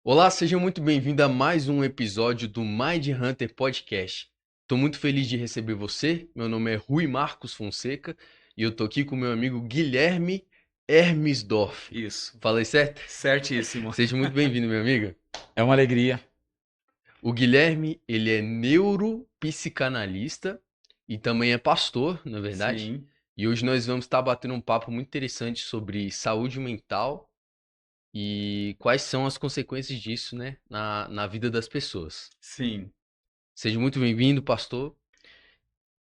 Olá, seja muito bem-vindo a mais um episódio do Mind Hunter Podcast. Estou muito feliz de receber você. Meu nome é Rui Marcos Fonseca e eu estou aqui com meu amigo Guilherme Hermesdorf. Isso, Falei certo? certíssimo. Seja muito bem-vindo, meu amigo. É uma alegria. O Guilherme, ele é neuropsicanalista e também é pastor, na verdade. Sim, E hoje nós vamos estar batendo um papo muito interessante sobre saúde mental e quais são as consequências disso, né, na vida das pessoas. sim. Seja muito bem-vindo, pastor.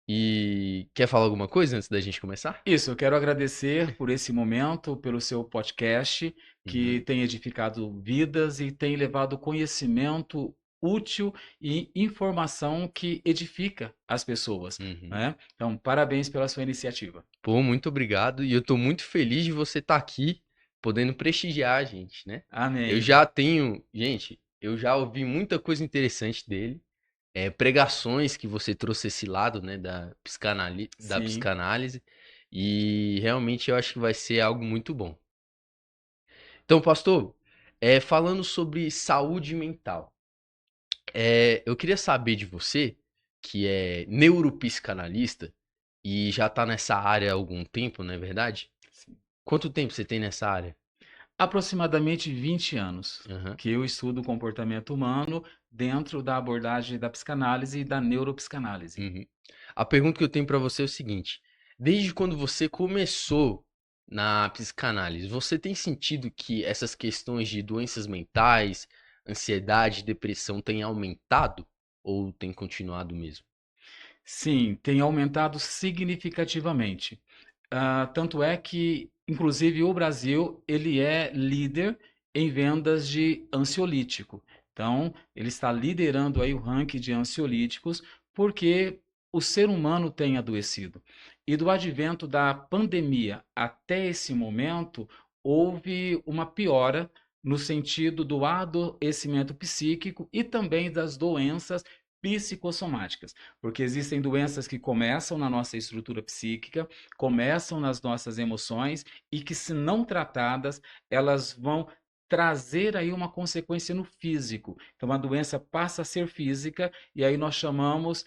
E quer falar alguma coisa antes da gente começar? Isso, eu quero agradecer por esse momento, pelo seu podcast, que Uhum, tem edificado vidas e tem levado conhecimento útil e informação que edifica as pessoas, uhum. né? Então, parabéns pela sua iniciativa. Pô, muito obrigado. E eu tô muito feliz de você estar aqui, podendo prestigiar a gente, né? Eu Amém. já tenho, gente, eu já ouvi muita coisa interessante dele. Pregações que você trouxe esse lado, né, da Sim. psicanálise. E realmente eu acho que vai ser algo muito bom. Então, pastor, falando sobre saúde mental. Eu queria saber de você, que é neuropsicanalista e já tá nessa área há algum tempo, não é verdade? Sim. Quanto tempo você tem nessa área? Aproximadamente 20 anos Aham, que eu estudo o comportamento humano dentro da abordagem da psicanálise e da neuropsicanálise. uhum. A pergunta que eu tenho pra você é o seguinte: desde quando você começou na psicanálise, você tem sentido que essas questões de doenças mentais, ansiedade, depressão têm aumentado ou tem continuado mesmo? Sim, tem aumentado significativamente. Tanto é que, inclusive, o Brasil ele é líder em vendas de ansiolítico. Então, ele está liderando aí o ranking de ansiolíticos porque o ser humano tem adoecido. E do advento da pandemia até esse momento, houve uma piora no sentido do adoecimento psíquico e também das doenças psicossomáticas, porque existem doenças que começam na nossa estrutura psíquica, começam nas nossas emoções e que, se não tratadas, elas vão trazer aí uma consequência no físico. Então, a doença passa a ser física e aí nós chamamos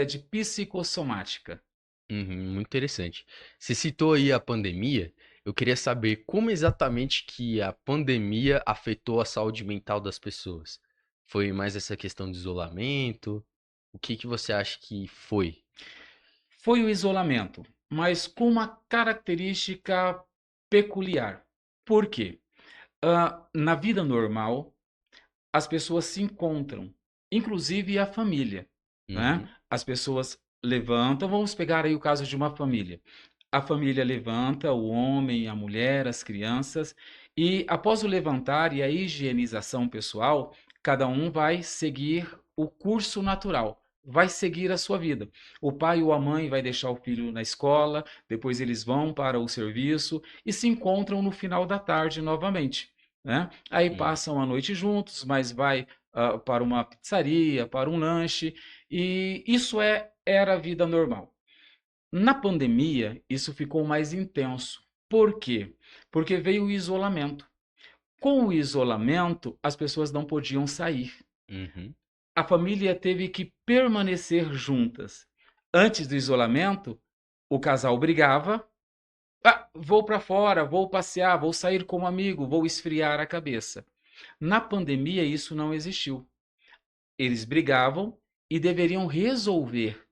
de psicossomática. Uhum, muito interessante. Você citou aí a pandemia. Eu queria saber como exatamente que a pandemia afetou a saúde mental das pessoas. Foi mais essa questão de isolamento? O que que você acha que foi? Foi o isolamento, mas com uma característica peculiar. Por quê? Na vida normal, as pessoas se encontram, inclusive a família, né? Uhum, As pessoas levantam, vamos pegar aí o caso de uma família. A família levanta, o homem, a mulher, as crianças, e após o levantar e a higienização pessoal, cada um vai seguir o curso natural, vai seguir a sua vida. O pai ou a mãe vai deixar o filho na escola, depois eles vão para o serviço e se encontram no final da tarde novamente, né? Aí uhum, passam a noite juntos, mas vai para uma pizzaria, para um lanche, e isso era a vida normal. Na pandemia, isso ficou mais intenso. Por quê? Porque veio o isolamento. Com o isolamento, as pessoas não podiam sair. uhum, A família teve que permanecer juntas. Antes do isolamento, o casal brigava. Ah, vou para fora, vou passear, vou sair com um amigo, vou esfriar a cabeça. Na pandemia, isso não existiu. Eles brigavam e deveriam resolver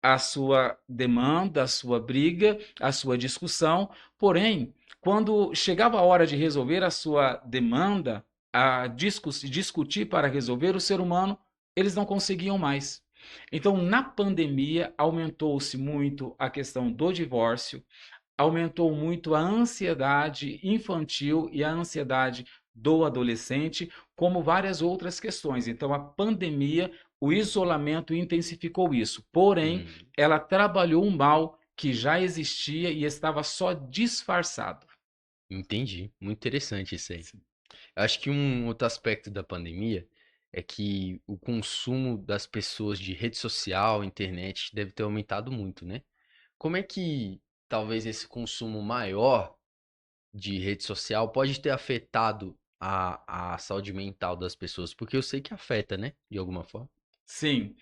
a sua demanda, a sua briga, a sua discussão. Porém, quando chegava a hora de resolver a sua demanda, discutir para resolver, o ser humano, eles não conseguiam mais. Então, na pandemia, aumentou-se muito a questão do divórcio, aumentou muito a ansiedade infantil e a ansiedade do adolescente, como várias outras questões. Então, a pandemia, o isolamento intensificou isso. Porém, uhum. ela trabalhou um mal que já existia e estava só disfarçado. Entendi. Muito interessante isso aí. Sim. Eu acho que um outro aspecto da pandemia é que o consumo das pessoas de rede social, internet, deve ter aumentado muito, né? Como é que talvez esse consumo maior de rede social pode ter afetado a saúde mental das pessoas? Porque eu sei que afeta, né? De alguma forma. Sim,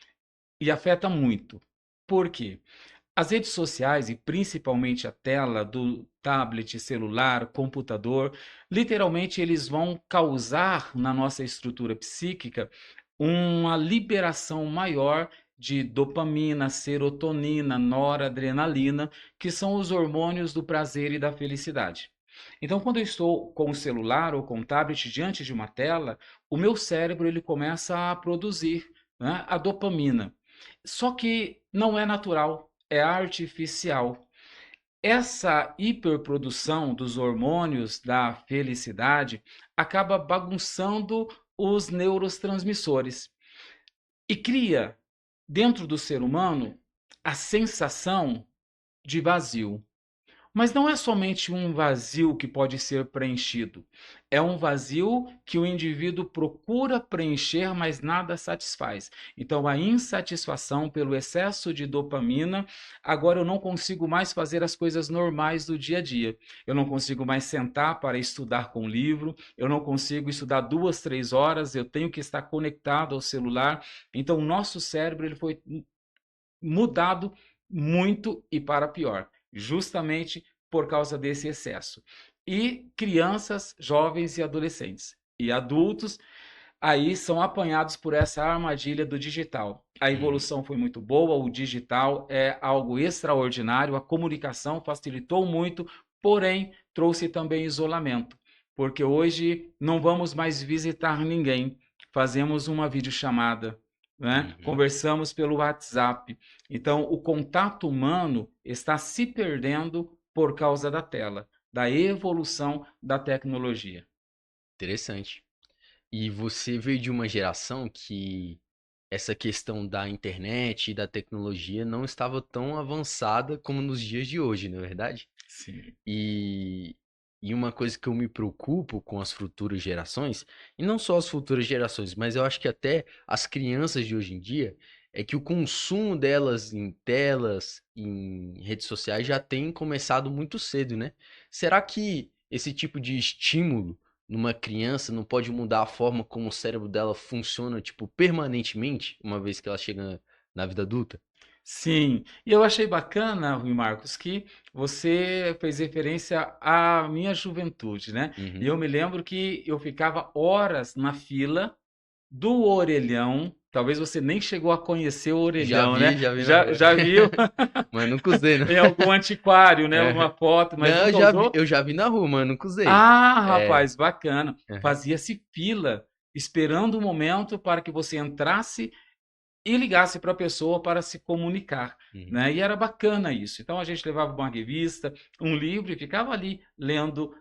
e afeta muito. Por quê? As redes sociais e principalmente a tela do tablet, celular, computador, literalmente eles vão causar na nossa estrutura psíquica uma liberação maior de dopamina, serotonina, noradrenalina, que são os hormônios do prazer e da felicidade. Então, quando eu estou com o celular ou com o tablet diante de uma tela, o meu cérebro ele começa a produzir, né, a dopamina. Só que não é natural, é artificial. Essa hiperprodução dos hormônios da felicidade acaba bagunçando os neurotransmissores e cria dentro do ser humano a sensação de vazio. Mas não é somente um vazio que pode ser preenchido. É um vazio que o indivíduo procura preencher, mas nada satisfaz. Então, a insatisfação pelo excesso de dopamina, agora eu não consigo mais fazer as coisas normais do dia a dia. Eu não consigo mais sentar para estudar com o livro, eu não consigo estudar 2, 3 horas, eu tenho que estar conectado ao celular. Então, o nosso cérebro ele foi mudado muito e para pior, justamente por causa desse excesso. E crianças, jovens e adolescentes e adultos aí são apanhados por essa armadilha do digital. A Uhum. evolução foi muito boa, o digital é algo extraordinário, a comunicação facilitou muito, porém trouxe também isolamento, porque hoje não vamos mais visitar ninguém, fazemos uma videochamada, né? Uhum. Conversamos pelo WhatsApp. Então, o contato humano está se perdendo por causa da tela, da evolução da tecnologia. Interessante. E você veio de uma geração que essa questão da internet e da tecnologia não estava tão avançada como nos dias de hoje, não é verdade? Sim. E, e uma coisa que eu me preocupo com as futuras gerações, e não só as futuras gerações, mas eu acho que até as crianças de hoje em dia, é que o consumo delas em telas, em redes sociais, já tem começado muito cedo, né? Será que esse tipo de estímulo numa criança não pode mudar a forma como o cérebro dela funciona, tipo, permanentemente, uma vez que ela chega na vida adulta? Sim, e eu achei bacana, Rui Marcos, que você fez referência à minha juventude, né? E Uhum. eu me lembro que eu ficava horas na fila do orelhão. Talvez você nem chegou a conhecer o orelhão, né? Já vi na Já, rua. já viu Mas nunca usei, não. em algum antiquário, né? É. Alguma foto, mas Não, nunca usou? eu já vi na rua, mas nunca usei. Ah, É. rapaz, bacana. Aham. Fazia-se fila, esperando o momento para que você entrasse e ligasse para a pessoa para se comunicar, Uhum. né? E era bacana isso. Então a gente levava uma revista, um livro e ficava ali lendo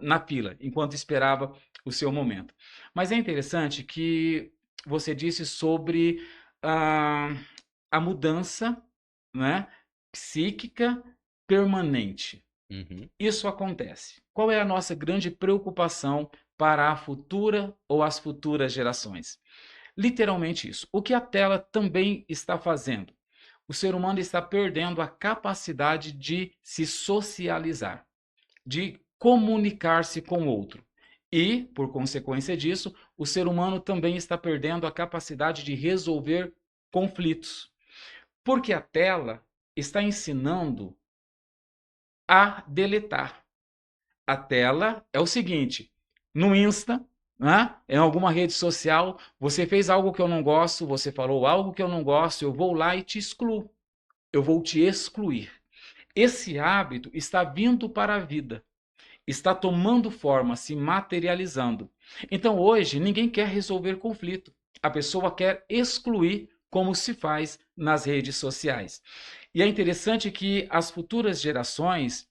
na fila, enquanto esperava o seu momento. Mas é interessante que você disse sobre ah, a mudança, né, psíquica permanente. Uhum. Isso acontece. Qual é a nossa grande preocupação para a futura ou as futuras gerações? Literalmente isso. O que a tela também está fazendo? O ser humano está perdendo a capacidade de se socializar, de comunicar-se com o outro. E, por consequência disso, o ser humano também está perdendo a capacidade de resolver conflitos. Porque a tela está ensinando a deletar. A tela é o seguinte: no Insta, né, em alguma rede social, você fez algo que eu não gosto, você falou algo que eu não gosto, eu vou lá e te excluo. Eu vou te excluir. Esse hábito está vindo para a vida, está tomando forma, se materializando. Então hoje ninguém quer resolver conflito. A pessoa quer excluir, como se faz nas redes sociais. E é interessante que as futuras gerações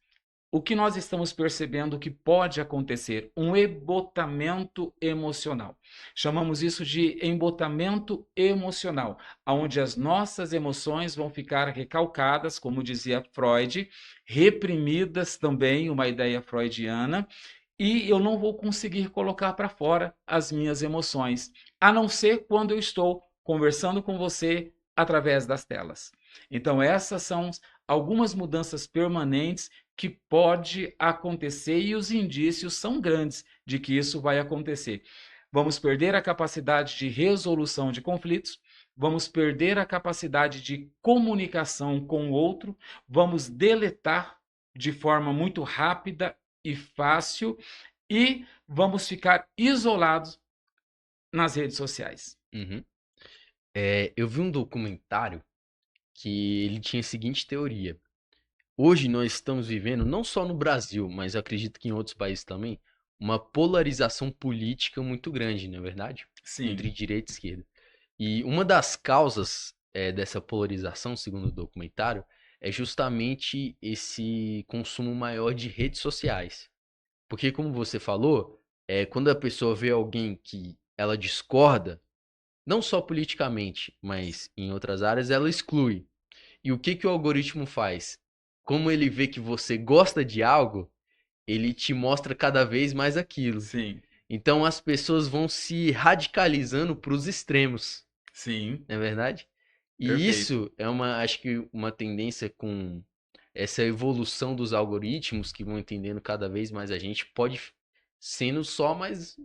o que nós estamos percebendo que pode acontecer? Um embotamento emocional. Chamamos isso de embotamento emocional, onde as nossas emoções vão ficar recalcadas, como dizia Freud, reprimidas também, uma ideia freudiana, e eu não vou conseguir colocar para fora as minhas emoções, a não ser quando eu estou conversando com você através das telas. Então, essas são algumas mudanças permanentes que pode acontecer e os indícios são grandes de que isso vai acontecer. Vamos perder a capacidade de resolução de conflitos, vamos perder a capacidade de comunicação com o outro, vamos deletar de forma muito rápida e fácil e vamos ficar isolados nas redes sociais. Uhum. Eu vi um documentário que ele tinha a seguinte teoria. Hoje nós estamos vivendo, não só no Brasil, mas eu acredito que em outros países também, uma polarização política muito grande, não é verdade? Entre Sim, direita e esquerda. E uma das causas dessa polarização, segundo o documentário, é justamente esse consumo maior de redes sociais. Porque, como você falou, quando a pessoa vê alguém que ela discorda, não só politicamente, mas em outras áreas, ela exclui. E o que que o algoritmo faz? Como ele vê que você gosta de algo, ele te mostra cada vez mais aquilo. sim, Então as pessoas vão se radicalizando para os extremos, sim, não é verdade? E perfeito. isso é acho que uma tendência com essa evolução dos algoritmos que vão entendendo cada vez mais a gente, pode sendo só mais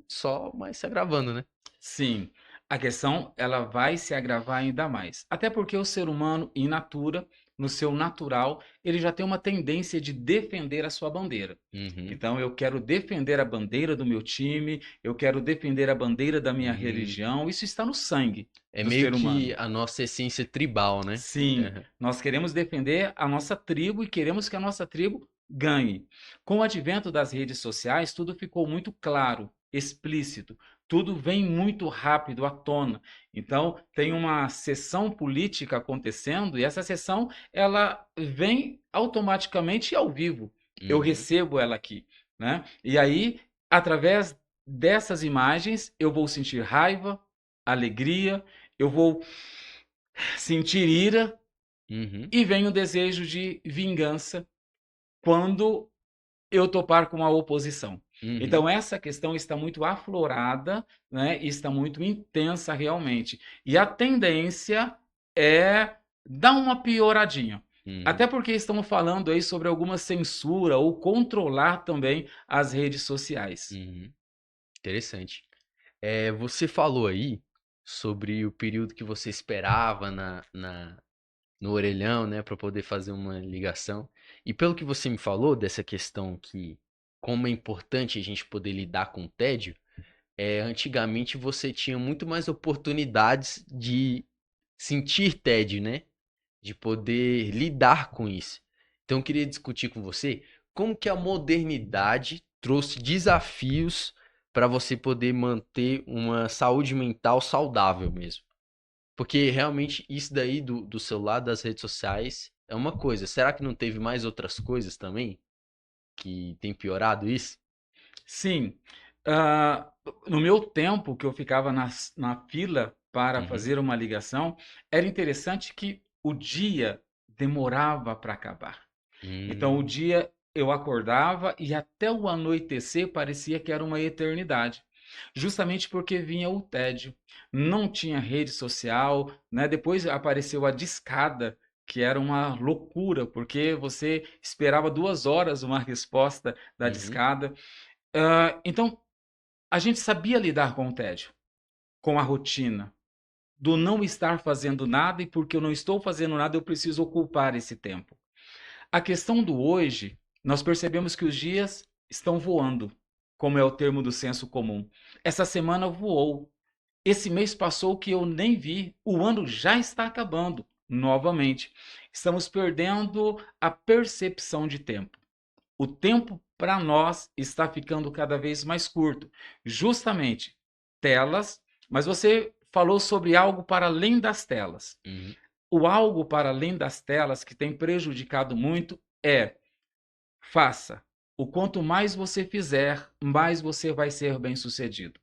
se agravando, né? Sim, a questão ela vai se agravar ainda mais. Até porque o ser humano, in natura, no seu natural, ele já tem uma tendência de defender a sua bandeira. Uhum. Então, eu quero defender a bandeira do meu time, eu quero defender a bandeira da minha Hum. religião. Isso está no sangue É do meio ser que humano. a nossa essência tribal, né? Sim, Aham. nós queremos defender a nossa tribo e queremos que a nossa tribo ganhe. Com o advento das redes sociais, tudo ficou muito claro, explícito, tudo vem muito rápido à tona. Então, tem uma sessão política acontecendo e essa sessão ela vem automaticamente ao vivo. Eu Uhum. recebo ela aqui, né? E aí, através dessas imagens, eu vou sentir raiva, alegria, eu vou sentir ira Uhum. e vem o desejo de vingança quando eu topar com a oposição. Uhum. Então, essa questão está muito aflorada, né, e está muito intensa realmente. E a tendência é dar uma pioradinha. Até Uhum. porque estamos falando aí sobre alguma censura ou controlar também as redes sociais. Uhum. Interessante. Você falou aí sobre o período que você esperava no orelhão, né, para poder fazer uma ligação. E pelo que você me falou dessa questão que como é importante a gente poder lidar com o tédio, antigamente você tinha muito mais oportunidades de sentir tédio, né? De poder lidar com isso. Então eu queria discutir com você como que a modernidade trouxe desafios para você poder manter uma saúde mental saudável mesmo. Porque realmente isso daí do celular, das redes sociais, é uma coisa. Será que não teve mais outras coisas também que tem piorado isso? Sim, ah, no meu tempo que eu ficava na fila para Uhum. fazer uma ligação, era interessante que o dia demorava para acabar. Então, o Hum. dia eu acordava e até o anoitecer parecia que era uma eternidade. Justamente porque vinha o tédio, não tinha rede social, né? Depois apareceu a discada, que era uma loucura, porque você esperava 2 horas uma resposta da Uhum. discada. Então, a gente sabia lidar com o tédio, com a rotina, do não estar fazendo nada e porque eu não estou fazendo nada, eu preciso ocupar esse tempo. A questão do hoje, nós percebemos que os dias estão voando, como é o termo do senso comum. Essa semana voou. Esse mês passou que eu nem vi. O ano já está acabando novamente. Estamos perdendo a percepção de tempo. O tempo para nós está ficando cada vez mais curto. Justamente telas, mas você falou sobre algo para além das telas. Uhum. O algo para além das telas que tem prejudicado muito é faça. O quanto mais você fizer, mais você vai ser bem-sucedido.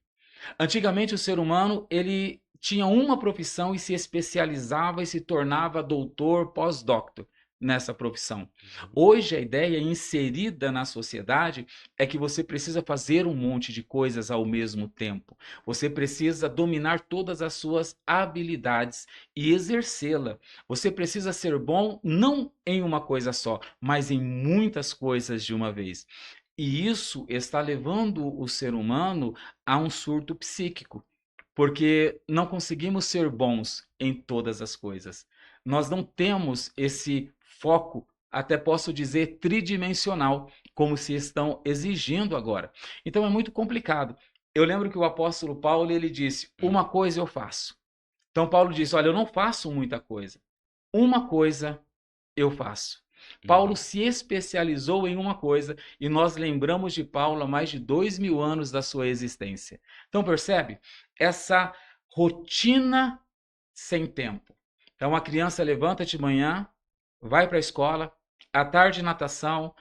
Antigamente o ser humano, ele tinha uma profissão e se especializava e se tornava doutor, pós-doctor. nessa profissão. Uhum. Hoje a ideia inserida na sociedade é que você precisa fazer um monte de coisas ao mesmo tempo. Você precisa dominar todas as suas habilidades e exercê-la. Você precisa ser bom não em uma coisa só, mas em muitas coisas de uma vez. E isso está levando o ser humano a um surto psíquico, porque não conseguimos ser bons em todas as coisas. Nós não temos esse foco, até posso dizer tridimensional, como se estão exigindo agora. Então é muito complicado. Eu lembro que o apóstolo Paulo ele disse: Hum. "Uma coisa eu faço". Então Paulo disse: "Olha, eu não faço muita coisa. Uma coisa eu faço". Paulo Uhum. se especializou em uma coisa e nós lembramos de Paulo há mais de 2000 anos da sua existência. Então, percebe? Essa rotina sem tempo. Então, a criança levanta de manhã, vai para a escola, à tarde natação,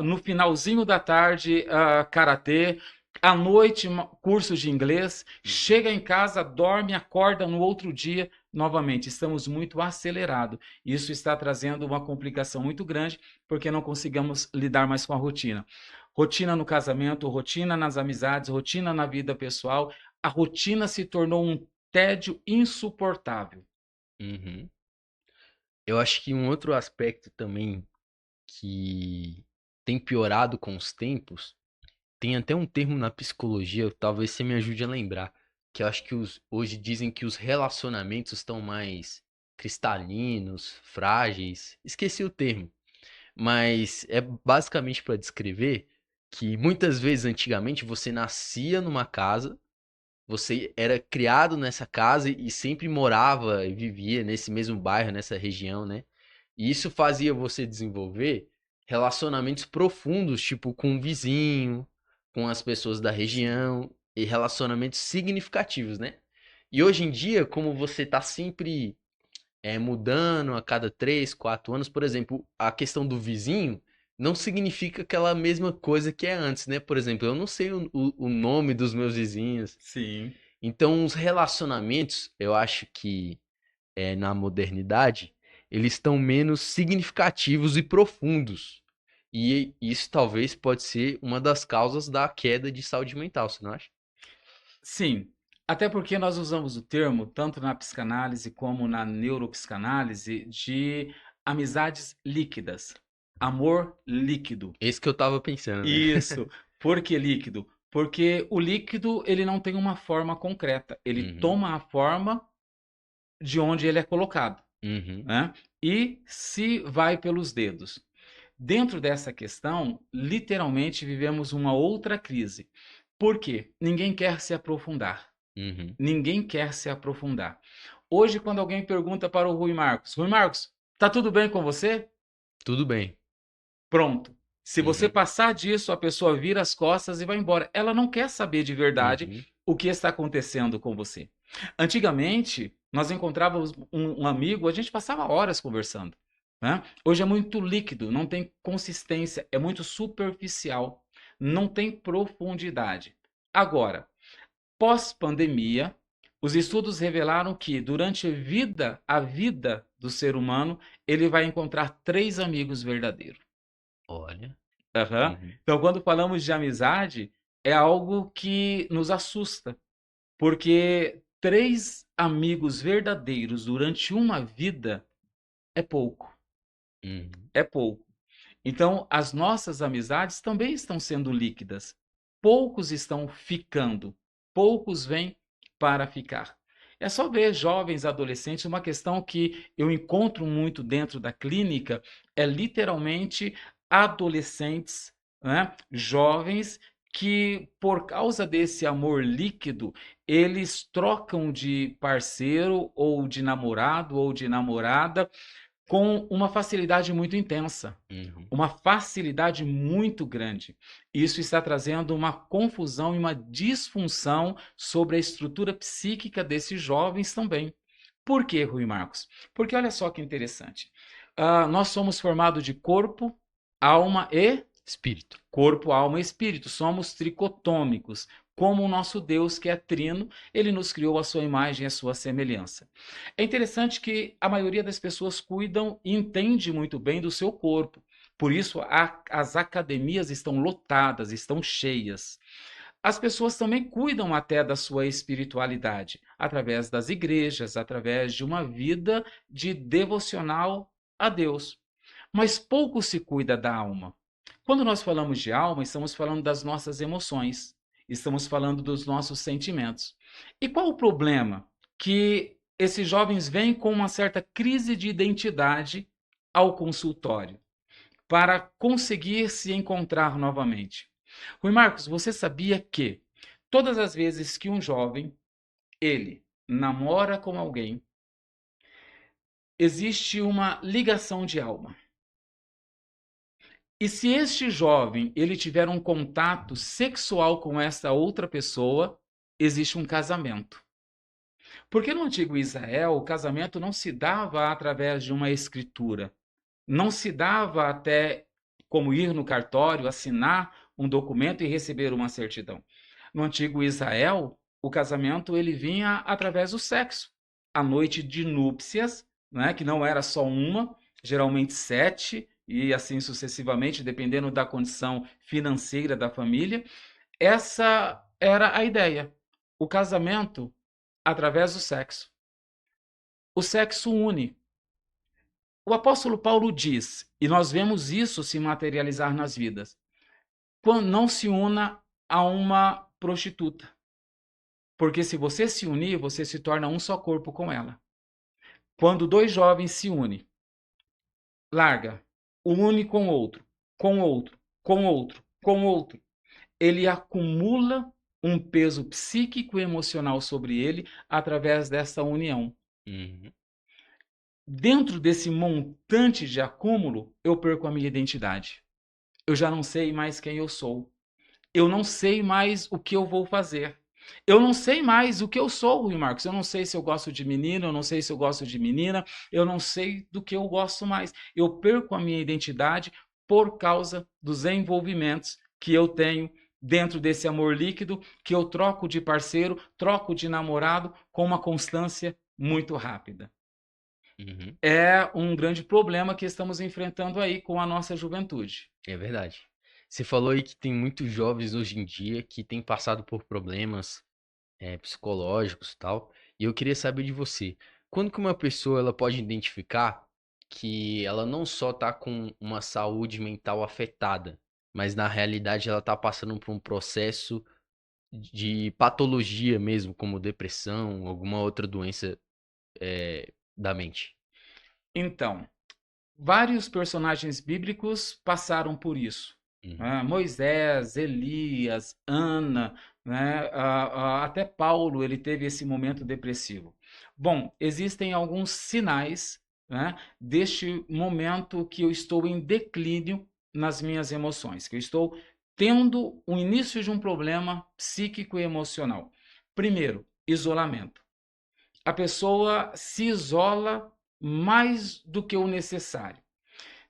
no finalzinho da tarde karatê, à noite curso de inglês, Uhum. chega em casa, dorme, acorda no outro dia novamente. Estamos muito acelerados. Isso está trazendo uma complicação muito grande porque não conseguimos lidar mais com a rotina. Rotina no casamento, rotina nas amizades, rotina na vida pessoal. A rotina se tornou um tédio insuportável. Uhum. Eu acho que um outro aspecto também que tem piorado com os tempos, tem até um termo na psicologia, talvez você me ajude a lembrar, que eu acho que hoje dizem que os relacionamentos estão mais cristalinos, frágeis. Esqueci o termo, mas é basicamente para descrever que muitas vezes antigamente você nascia numa casa, você era criado nessa casa e sempre morava e vivia nesse mesmo bairro, nessa região, né? E isso fazia você desenvolver relacionamentos profundos, tipo com o vizinho, com as pessoas da Sim. região, e relacionamentos significativos, né? E hoje em dia, como você tá sempre mudando a cada 3, 4 anos, por exemplo, a questão do vizinho não significa aquela mesma coisa que é antes, né? Por exemplo, eu não sei o nome dos meus vizinhos. Sim. Então, os relacionamentos, eu acho que na modernidade, eles estão menos significativos e profundos. E isso talvez pode ser uma das causas da queda de saúde mental, você não acha? Sim, até porque nós usamos o termo, tanto na psicanálise como na neuropsicanálise, de amizades líquidas. Amor líquido. Esse que eu tava pensando, né? Isso. Por que líquido? Porque o líquido ele não tem uma forma concreta. Ele Uhum, toma a forma de onde ele é colocado, uhum, né? E se vai pelos dedos. Dentro dessa questão, literalmente vivemos uma outra crise. Por quê? Ninguém quer se aprofundar. uhum. Ninguém quer se aprofundar. Hoje, quando alguém pergunta para o Rui Marcos, tá tudo bem com você? Tudo bem. Pronto. Se você Uhum, passar disso, a pessoa vira as costas e vai embora. Ela não quer saber de verdade uhum, o que está acontecendo com você. Antigamente, nós encontrávamos um amigo, a gente passava horas conversando, né? Hoje é muito líquido, não tem consistência, é muito superficial, não tem profundidade. Agora, pós-pandemia, os estudos revelaram que durante a vida do ser humano, ele vai encontrar três amigos verdadeiros. olha. Aham. Uhum, Então, quando falamos de amizade, é algo que nos assusta, porque três amigos verdadeiros durante uma vida é pouco, uhum, é pouco. Então, as nossas amizades também estão sendo líquidas. Poucos estão ficando, poucos vêm para ficar. É só ver jovens, adolescentes, uma questão que eu encontro muito dentro da clínica é literalmente adolescentes, né, jovens que, por causa desse amor líquido, eles trocam de parceiro ou de namorado ou de namorada com uma facilidade muito intensa, uhum. uma facilidade muito grande. Isso está trazendo uma confusão e uma disfunção sobre a estrutura psíquica desses jovens também. Por quê, Rui Marcos? Porque olha só que interessante. Nós somos formados de corpo, alma e Espírito. corpo, alma e espírito. Somos tricotômicos. como o nosso Deus, que é trino, ele nos criou à sua imagem e à sua semelhança. É interessante que a maioria das pessoas cuidam e entende muito bem do seu corpo. Por isso, as academias estão lotadas, estão cheias. As pessoas também cuidam até da sua espiritualidade, através das igrejas, através de uma vida de devocional a Deus. Mas pouco se cuida da alma. Quando nós falamos de alma, estamos falando das nossas emoções, estamos falando dos nossos sentimentos. E qual o problema? Que esses jovens vêm com uma certa crise de identidade ao consultório para conseguir se encontrar novamente. Rui Marcos, você sabia que todas as vezes que um jovem ele namora com alguém, existe uma ligação de alma. E se este jovem ele tiver um contato sexual com essa outra pessoa, existe um casamento. Porque no antigo Israel, o casamento não se dava através de uma escritura. Não se dava até como ir no cartório, assinar um documento e receber uma certidão. No antigo Israel, o casamento ele vinha através do sexo. A noite de núpcias, né, que não era só uma, geralmente 7, e assim sucessivamente, dependendo da condição financeira da família. Essa era a ideia. O casamento através do sexo. O sexo une. O apóstolo Paulo diz, e nós vemos isso se materializar nas vidas, quando não se una a uma prostituta. Porque se você se unir, você se torna um só corpo com ela. Quando dois jovens se unem, larga, une com outro, com outro, com outro, com outro, ele acumula um peso psíquico e emocional sobre ele através dessa união. Uhum. Dentro desse montante de acúmulo, eu perco a minha identidade. Eu já não sei mais quem eu sou. Eu não sei mais o que eu vou fazer. Eu não sei mais o que eu sou, Rui Marcos. Eu não sei se eu gosto de menino, eu não sei se eu gosto de menina, eu não sei do que eu gosto mais. Eu perco a minha identidade por causa dos envolvimentos que eu tenho dentro desse amor líquido, que eu troco de parceiro, troco de namorado com uma constância muito rápida. Uhum. É um grande problema que estamos enfrentando aí com a nossa juventude. É verdade. Você falou aí que tem muitos jovens hoje em dia que têm passado por problemas psicológicos e tal. E eu queria saber de você, quando que uma pessoa ela pode identificar que ela não só tá com uma saúde mental afetada, mas na realidade ela tá passando por um processo de patologia mesmo, como depressão, alguma outra doença da mente. Então, vários personagens bíblicos passaram por isso. Uhum. Né? Moisés, Elias, Ana, né? Até Paulo ele teve esse momento depressivo. Bom, existem alguns sinais, né, deste momento que eu estou em declínio nas minhas emoções, que eu estou tendo o início de um problema psíquico e emocional. Primeiro, isolamento. A pessoa se isola mais do que o necessário.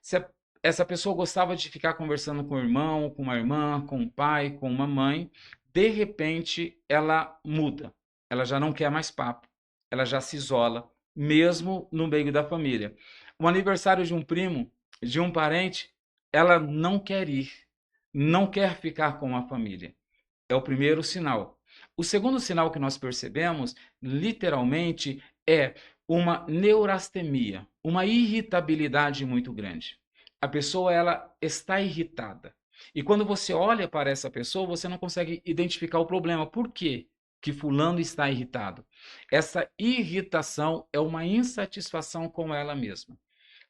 Se essa pessoa gostava de ficar conversando com o irmão, com uma irmã, com o pai, com uma mãe, de repente ela muda. Ela já não quer mais papo. Ela já se isola, mesmo no meio da família. O aniversário de um primo, de um parente, ela não quer ir, não quer ficar com a família. É o primeiro sinal. O segundo sinal que nós percebemos, literalmente, é uma neurastemia, uma irritabilidade muito grande. A pessoa ela está irritada. E quando você olha para essa pessoa, você não consegue identificar o problema. Por quê que fulano está irritado? Essa irritação é uma insatisfação com ela mesma.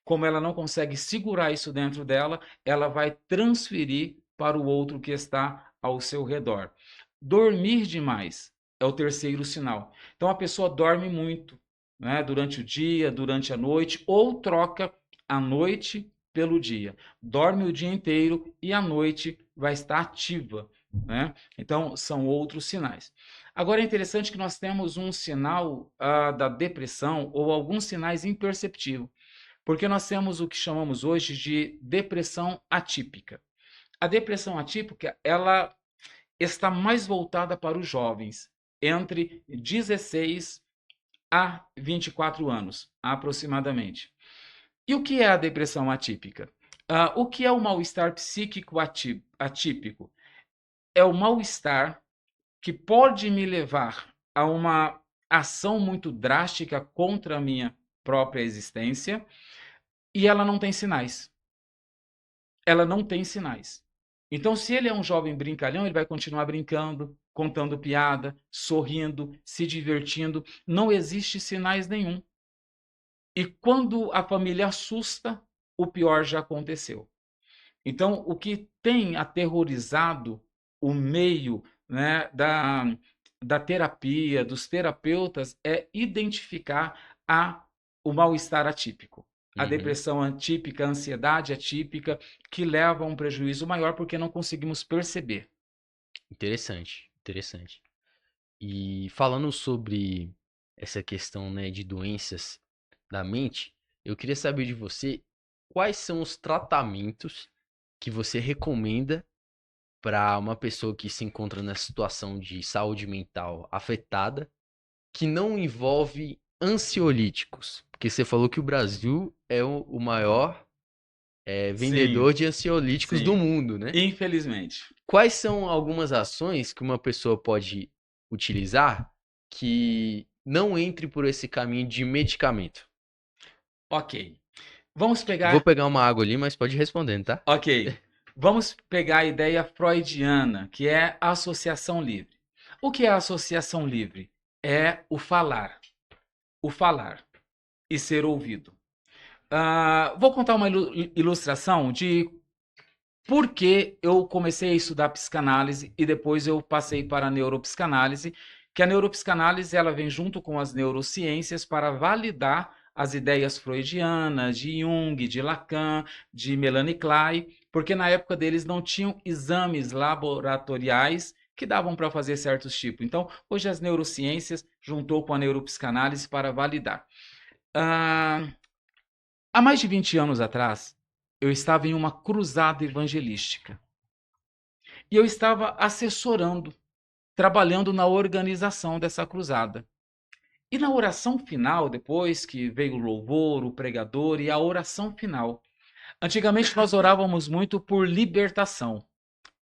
Como ela não consegue segurar isso dentro dela, ela vai transferir para o outro que está ao seu redor. Dormir demais é o terceiro sinal. Então a pessoa dorme muito, né, durante o dia, durante a noite, ou troca a noite pelo dia. Dorme o dia inteiro e à noite vai estar ativa. Né? Então são outros sinais. Agora é interessante que nós temos um sinal da depressão ou alguns sinais imperceptíveis. Porque nós temos o que chamamos hoje de depressão atípica. A depressão atípica, ela está mais voltada para os jovens, entre 16 a 24 anos, aproximadamente. E o que é a depressão atípica? O que é o mal-estar psíquico atípico? É o mal-estar que pode me levar a uma ação muito drástica contra a minha própria existência e ela não tem sinais. Ela não tem sinais. Então, se ele é um jovem brincalhão, ele vai continuar brincando, contando piada, sorrindo, se divertindo. Não existe sinais nenhum. E quando a família assusta, o pior já aconteceu. Então, o que tem aterrorizado o meio, né, da terapia, dos terapeutas, é identificar o mal-estar atípico. A Uhum. depressão atípica, a ansiedade atípica, que leva a um prejuízo maior porque não conseguimos perceber. Interessante, interessante. E falando sobre essa questão, né, de doenças da mente, eu queria saber de você quais são os tratamentos que você recomenda para uma pessoa que se encontra nessa situação de saúde mental afetada, que não envolve ansiolíticos. Porque você falou que o Brasil é o maior Sim, vendedor de ansiolíticos do sim. mundo, né? Infelizmente. Quais são algumas ações que uma pessoa pode utilizar que não entre por esse caminho de medicamento? Ok. Vamos Vou pegar. pegar uma água ali, mas pode ir respondendo, tá? Ok. Vamos pegar a ideia freudiana, que é a associação livre. O que é a associação livre? É o falar. O falar e ser ouvido. Vou contar uma ilustração de por que eu comecei a estudar psicanálise e depois eu passei para a neuropsicanálise, que a neuropsicanálise ela vem junto com as neurociências para validar as ideias freudianas, de Jung, de Lacan, de Melanie Klein, porque na época deles não tinham exames laboratoriais que davam para fazer certos tipos. Então, hoje as neurociências juntou com a neuropsicanálise para validar. Ah, Há mais de 20 anos atrás, eu estava em uma cruzada evangelística. E eu estava assessorando, trabalhando na organização dessa cruzada. E na oração final, depois que veio o louvor, o pregador e a oração final, antigamente nós orávamos muito por libertação.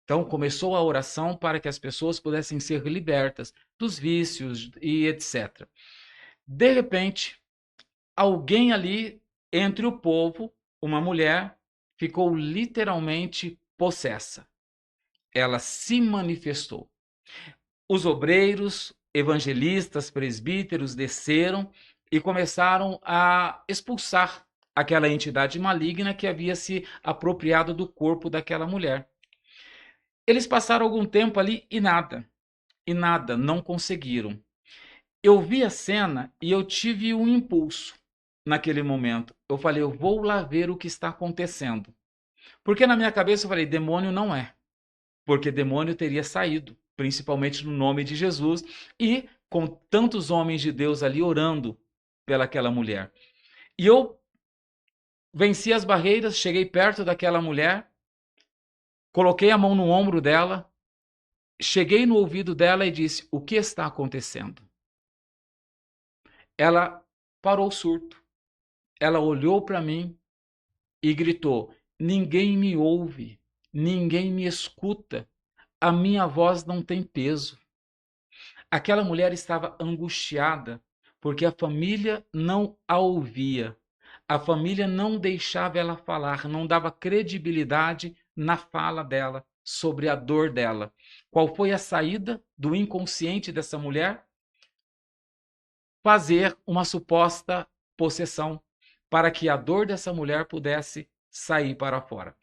Então começou a oração para que as pessoas pudessem ser libertas dos vícios e etc. De repente, alguém ali entre o povo, uma mulher, ficou literalmente possessa. Ela se manifestou. Os obreiros, evangelistas, presbíteros desceram e começaram a expulsar aquela entidade maligna que havia se apropriado do corpo daquela mulher. Eles passaram algum tempo ali e nada, não conseguiram. Eu vi a cena e eu tive um impulso naquele momento. Eu falei, eu vou lá ver o que está acontecendo. Porque na minha cabeça eu falei, demônio não é. Porque demônio teria saído, principalmente no nome de Jesus, e com tantos homens de Deus ali orando pelaquela mulher. E eu venci as barreiras, cheguei perto daquela mulher, coloquei a mão no ombro dela, cheguei no ouvido dela e disse: "O que está acontecendo?" Ela parou o surto. Ela olhou para mim e gritou: "Ninguém me ouve, ninguém me escuta. A minha voz não tem peso." Aquela mulher estava angustiada porque a família não a ouvia. A família não deixava ela falar, não dava credibilidade na fala dela sobre a dor dela. Qual foi a saída do inconsciente dessa mulher? Fazer uma suposta possessão para que a dor dessa mulher pudesse sair para fora.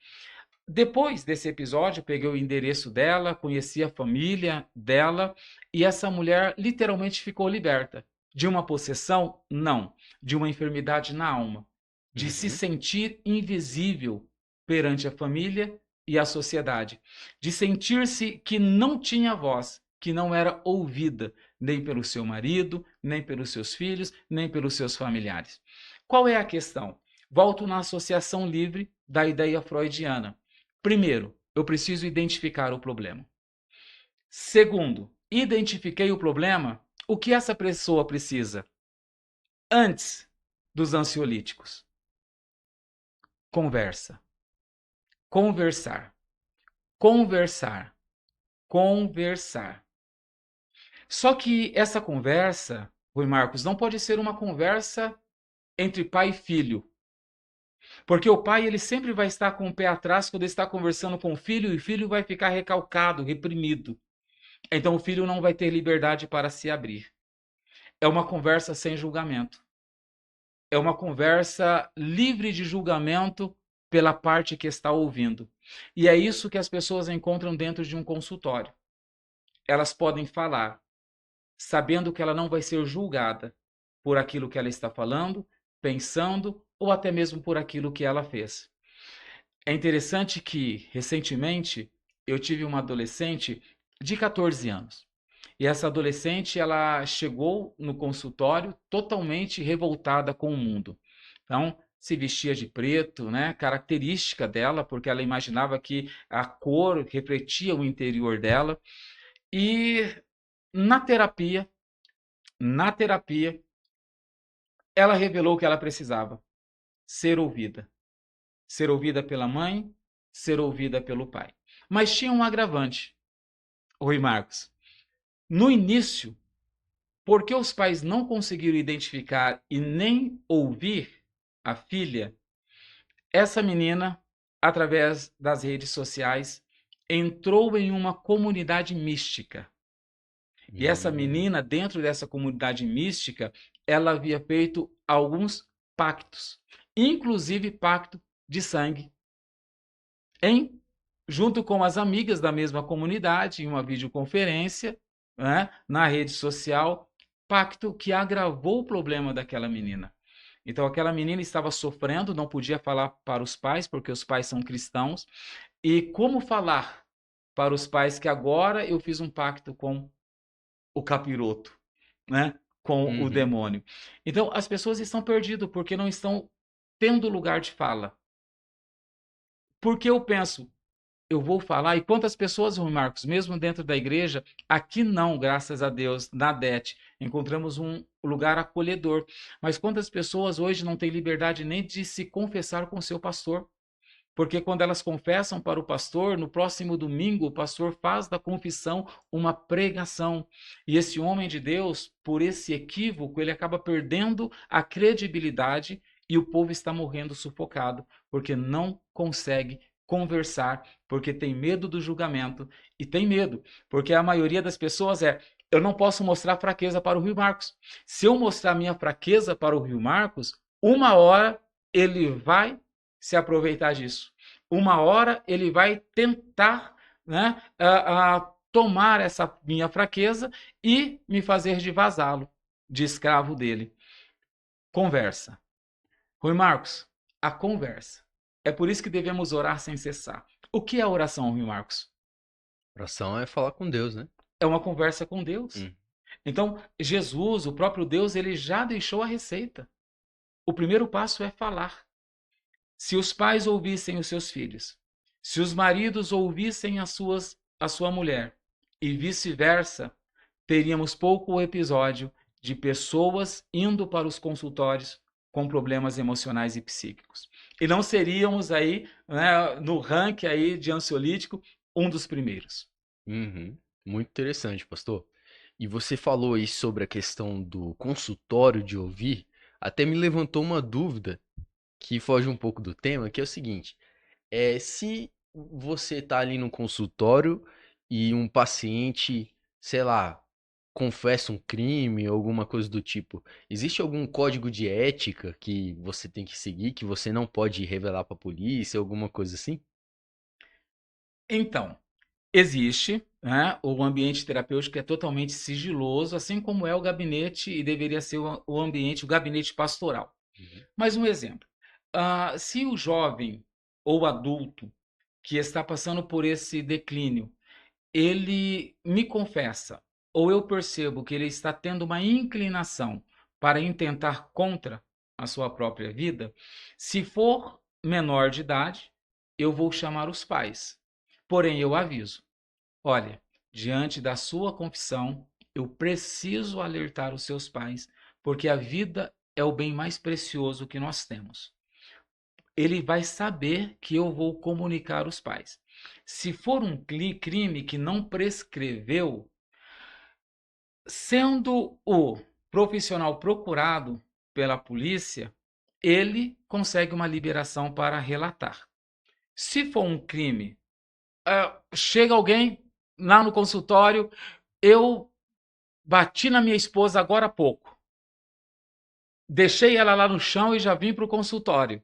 Depois desse episódio, peguei o endereço dela, conheci a família dela e essa mulher literalmente ficou liberta. De uma possessão? Não. De uma enfermidade na alma. De se Uhum. sentir invisível perante a família e a sociedade. De sentir-se que não tinha voz, que não era ouvida, nem pelo seu marido, nem pelos seus filhos, nem pelos seus familiares. Qual é a questão? Volto na associação livre da ideia freudiana. Primeiro, eu preciso identificar o problema. Segundo, identifiquei o problema. O que essa pessoa precisa? Antes dos ansiolíticos. Conversa. Conversar. Conversar. Conversar. Só que essa conversa, Rui Marcos, não pode ser uma conversa entre pai e filho. Porque o pai ele sempre vai estar com o pé atrás quando está conversando com o filho e o filho vai ficar recalcado, reprimido. Então o filho não vai ter liberdade para se abrir. É uma conversa sem julgamento. É uma conversa livre de julgamento pela parte que está ouvindo. E é isso que as pessoas encontram dentro de um consultório. Elas podem falar, sabendo que ela não vai ser julgada por aquilo que ela está falando, pensando ou até mesmo por aquilo que ela fez. É interessante que, recentemente, eu tive uma adolescente de 14 anos. E essa adolescente, ela chegou no consultório totalmente revoltada com o mundo. Então, se vestia de preto, né? Característica dela, porque ela imaginava que a cor refletia o interior dela. E na terapia, na terapia, ela revelou o que ela precisava: ser ouvida. Ser ouvida pela mãe, ser ouvida pelo pai. Mas tinha um agravante, Rui Marcos. No início, porque os pais não conseguiram identificar e nem ouvir a filha, essa menina, através das redes sociais, entrou em uma comunidade mística. E essa Hum, menina, dentro dessa comunidade mística, ela havia feito alguns pactos, inclusive pacto de sangue, em junto com as amigas da mesma comunidade, em uma videoconferência, né, na rede social, pacto que agravou o problema daquela menina. Então, aquela menina estava sofrendo, não podia falar para os pais, porque os pais são cristãos. E como falar para os pais que agora eu fiz um pacto com o capiroto, né? Com o uhum. demônio. Então, as pessoas estão perdidas porque não estão tendo lugar de fala. Porque eu penso, eu vou falar, e quantas pessoas, Rui Marcos, mesmo dentro da igreja, aqui não, graças a Deus, na DET, encontramos um lugar acolhedor. Mas quantas pessoas hoje não têm liberdade nem de se confessar com seu pastor? Porque quando elas confessam para o pastor, no próximo domingo, o pastor faz da confissão uma pregação. E esse homem de Deus, por esse equívoco, ele acaba perdendo a credibilidade e o povo está morrendo sufocado, porque não consegue conversar, porque tem medo do julgamento e tem medo, porque a maioria das pessoas eu não posso mostrar fraqueza para o Rio Marcos. Se eu mostrar minha fraqueza para o Rio Marcos, uma hora ele vai se aproveitar disso. Uma hora ele vai tentar, né, tomar essa minha fraqueza e me fazer de vassalo, de escravo dele. Conversa. Rui Marcos, a conversa. É por isso que devemos orar sem cessar. O que é oração, Rui Marcos? Oração é falar com Deus, né? É uma conversa com Deus. Hum. Então, Jesus, o próprio Deus, ele já deixou a receita. O primeiro passo é falar. Se os pais ouvissem os seus filhos, se os maridos ouvissem a sua mulher, e vice-versa, teríamos pouco episódio de pessoas indo para os consultórios com problemas emocionais e psíquicos. E não seríamos aí, né, no ranking aí de ansiolítico, um dos primeiros. Uhum. Muito interessante, pastor. E você falou aí sobre a questão do consultório de ouvir, até me levantou uma dúvida que foge um pouco do tema, que é o seguinte: se você está ali no consultório e um paciente, sei lá, confessa um crime ou alguma coisa do tipo, existe algum código de ética que você tem que seguir, que você não pode revelar para a polícia, alguma coisa assim? Então, existe, né, o ambiente terapêutico é totalmente sigiloso, assim como é o gabinete e deveria ser o ambiente, o gabinete pastoral. Uhum. Mais um exemplo. Se o jovem ou adulto que está passando por esse declínio, ele me confessa, ou eu percebo que ele está tendo uma inclinação para intentar contra a sua própria vida, se for menor de idade, eu vou chamar os pais. Porém, eu aviso: olha, diante da sua confissão, eu preciso alertar os seus pais, porque a vida é o bem mais precioso que nós temos. Ele vai saber que eu vou comunicar os pais. Se for um crime que não prescreveu, sendo o profissional procurado pela polícia, ele consegue uma liberação para relatar. Se for um crime, chega alguém lá no consultório, eu bati na minha esposa agora há pouco. Deixei ela lá no chão e já vim para o consultório.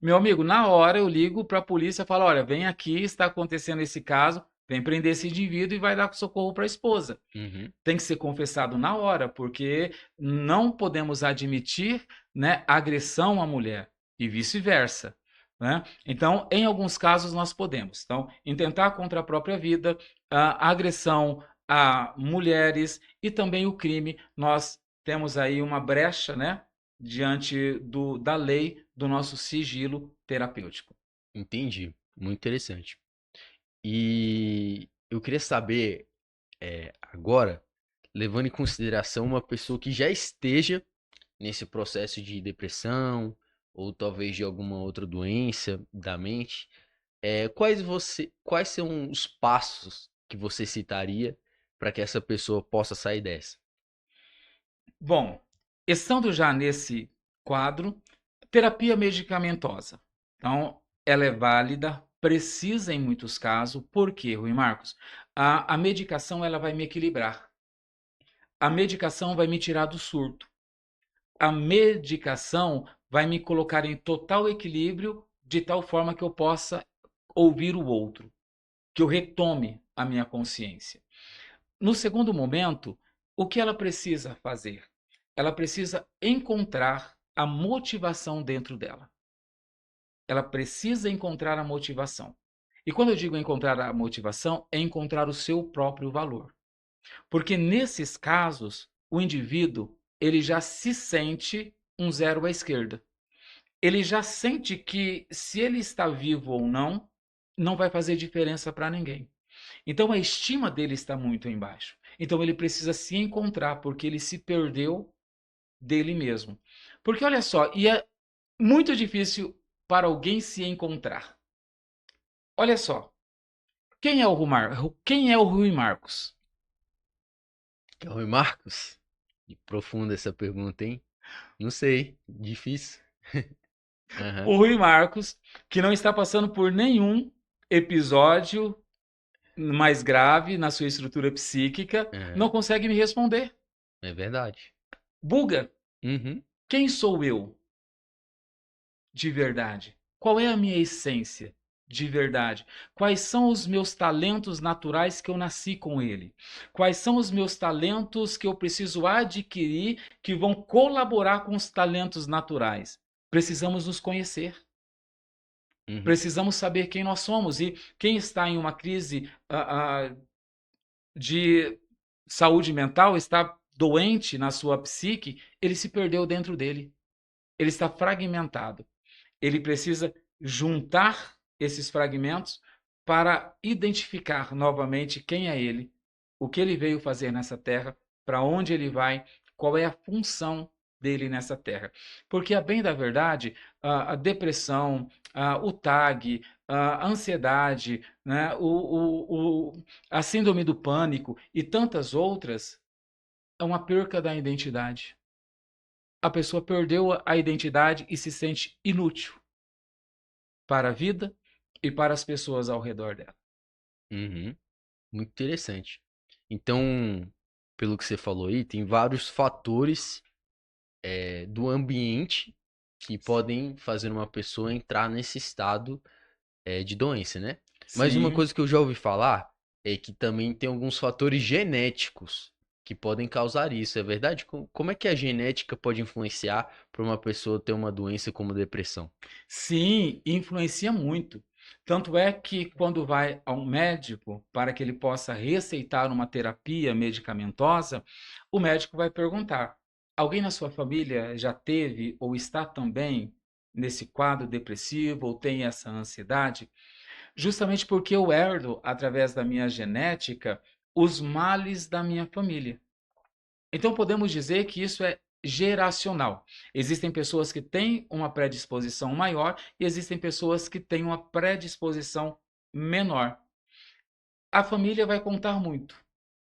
Meu amigo, na hora eu ligo para a polícia e falo: olha, vem aqui, está acontecendo esse caso, vem prender esse indivíduo e vai dar socorro para a esposa. Uhum. Tem que ser confessado na hora, porque não podemos admitir, né, agressão à mulher e vice-versa. Né? Então, em alguns casos, nós podemos. Então, intentar contra a própria vida, a agressão a mulheres e também o crime, nós temos aí uma brecha, né, diante da lei do nosso sigilo terapêutico. Entendi. Muito interessante. E eu queria saber, agora, levando em consideração uma pessoa que já esteja nesse processo de depressão ou talvez de alguma outra doença da mente, quais são os passos que você citaria para que essa pessoa possa sair dessa? Bom, estando já nesse quadro, terapia medicamentosa. Então, ela é válida, precisa em muitos casos. Por quê, Rui Marcos? A medicação ela vai me equilibrar. A medicação vai me tirar do surto. A medicação vai me colocar em total equilíbrio de tal forma que eu possa ouvir o outro, que eu retome a minha consciência. No segundo momento, o que ela precisa fazer? Ela precisa encontrar a motivação dentro dela. Ela precisa encontrar a motivação. E quando eu digo encontrar a motivação, é encontrar o seu próprio valor. Porque nesses casos, o indivíduo, ele já se sente um zero à esquerda. Ele já sente que se ele está vivo ou não, não vai fazer diferença para ninguém. Então a estima dele está muito embaixo. Então ele precisa se encontrar porque ele se perdeu dele mesmo. Porque olha só, e é muito difícil para alguém se encontrar. Olha só, quem é o Rui Marcos? É o Rui Marcos? E profunda essa pergunta, hein? Não sei, difícil. Aham, O Rui Marcos, que não está passando por nenhum episódio mais grave na sua estrutura psíquica, não aham, consegue me responder. é verdade. Buga, Uhum, quem sou eu de verdade? Qual é a minha essência de verdade? Quais são os meus talentos naturais que eu nasci com ele? Quais são os meus talentos que eu preciso adquirir que vão colaborar com os talentos naturais? Precisamos nos conhecer. uhum, Precisamos saber quem nós somos. E quem está em uma crise de saúde mental, está doente na sua psique, ele se perdeu dentro dele. Ele está fragmentado. Ele precisa juntar esses fragmentos para identificar novamente quem é ele, o que ele veio fazer nessa terra, para onde ele vai, qual é a função dele nessa terra. Porque, a bem da verdade, a depressão, o TAG, a ansiedade, né, a síndrome do pânico e tantas outras é uma perca da identidade. A pessoa perdeu a identidade e se sente inútil para a vida e para as pessoas ao redor dela. uhum. Muito interessante. Então, pelo que você falou aí, tem vários fatores do ambiente que podem fazer uma pessoa entrar nesse estado de doença, né? Mas uma Sim, coisa que eu já ouvi falar é que também tem alguns fatores genéticos que podem causar isso, é verdade? Como é que a genética pode influenciar para uma pessoa ter uma doença como depressão? sim, influencia muito. Tanto é que quando vai a um médico para que ele possa receitar uma terapia medicamentosa, o médico vai perguntar: alguém na sua família já teve ou está também nesse quadro depressivo ou tem essa ansiedade? Justamente porque eu herdo, através da minha genética, os males da minha família. Então podemos dizer que isso é geracional. Existem pessoas que têm uma predisposição maior e existem pessoas que têm uma predisposição menor. A família vai contar muito,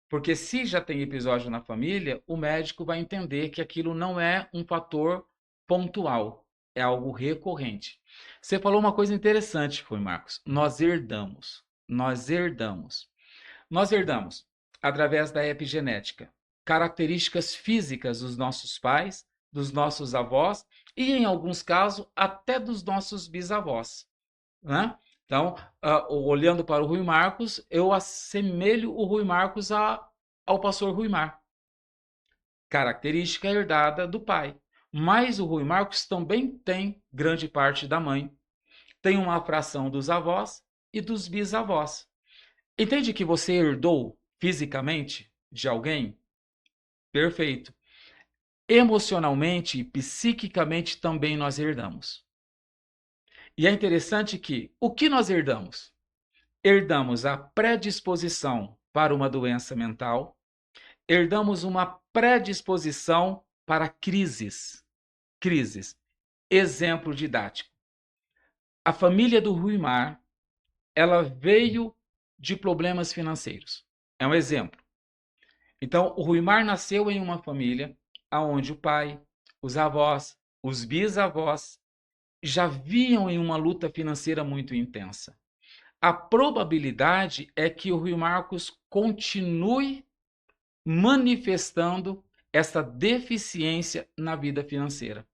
porque se já tem episódio na família, o médico vai entender que aquilo não é um fator pontual, é algo recorrente. Você falou uma coisa interessante, foi Marcos. Nós herdamos. Nós herdamos. Nós herdamos, através da epigenética, características físicas dos nossos pais, dos nossos avós e, em alguns casos, até dos nossos bisavós, né? Então, olhando para o Rui Marcos, eu assemelho o Rui Marcos ao pastor Rui Mar. Característica herdada do pai. Mas o Rui Marcos também tem grande parte da mãe. Tem uma fração dos avós e dos bisavós. Entende que você herdou fisicamente de alguém? Perfeito. Emocionalmente e psiquicamente também nós herdamos. E é interessante que o que nós herdamos? Herdamos a predisposição para uma doença mental, herdamos uma predisposição para crises. Crises. Exemplo didático. A família do Rui Mar, ela veio de problemas financeiros. É um exemplo. Então, o Rui Mar nasceu em uma família onde o pai, os avós, os bisavós já vinham em uma luta financeira muito intensa. A probabilidade é que o Rui Marcos continue manifestando essa deficiência na vida financeira.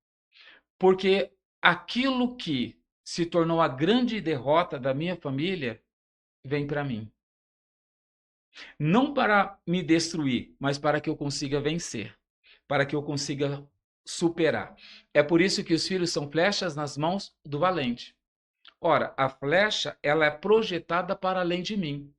Porque aquilo que se tornou a grande derrota da minha família vem para mim. Não para me destruir, mas para que eu consiga vencer, para que eu consiga superar. É por isso que os filhos são flechas nas mãos do valente. Ora, a flecha, ela é projetada para além de mim.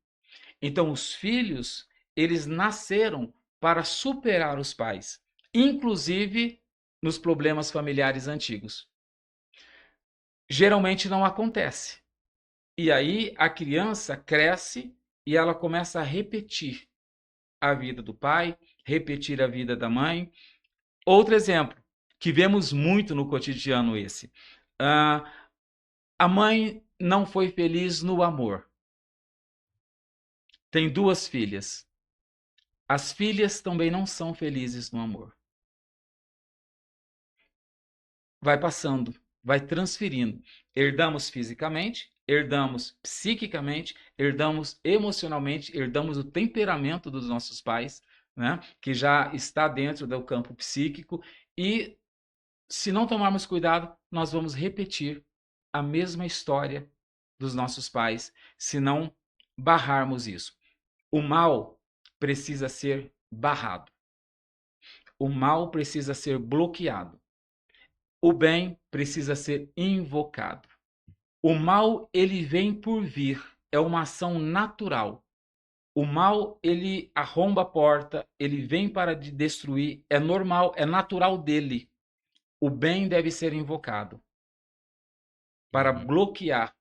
Então, os filhos, eles nasceram para superar os pais, inclusive nos problemas familiares antigos. Geralmente não acontece. E aí a criança cresce e ela começa a repetir a vida do pai, repetir a vida da mãe. Outro exemplo, que vemos muito no cotidiano esse. A mãe não foi feliz no amor. Tem duas filhas. As filhas também não são felizes no amor. Vai passando, vai transferindo. Herdamos fisicamente, herdamos psiquicamente, herdamos emocionalmente, herdamos o temperamento dos nossos pais, né, que já está dentro do campo psíquico, e se não tomarmos cuidado, nós vamos repetir a mesma história dos nossos pais, se não barrarmos isso. O mal precisa ser barrado. O mal precisa ser bloqueado. O bem precisa ser invocado. O mal, ele vem por vir, é uma ação natural. O mal, ele arromba a porta, ele vem para destruir, é normal, é natural dele. O bem deve ser invocado para bloquear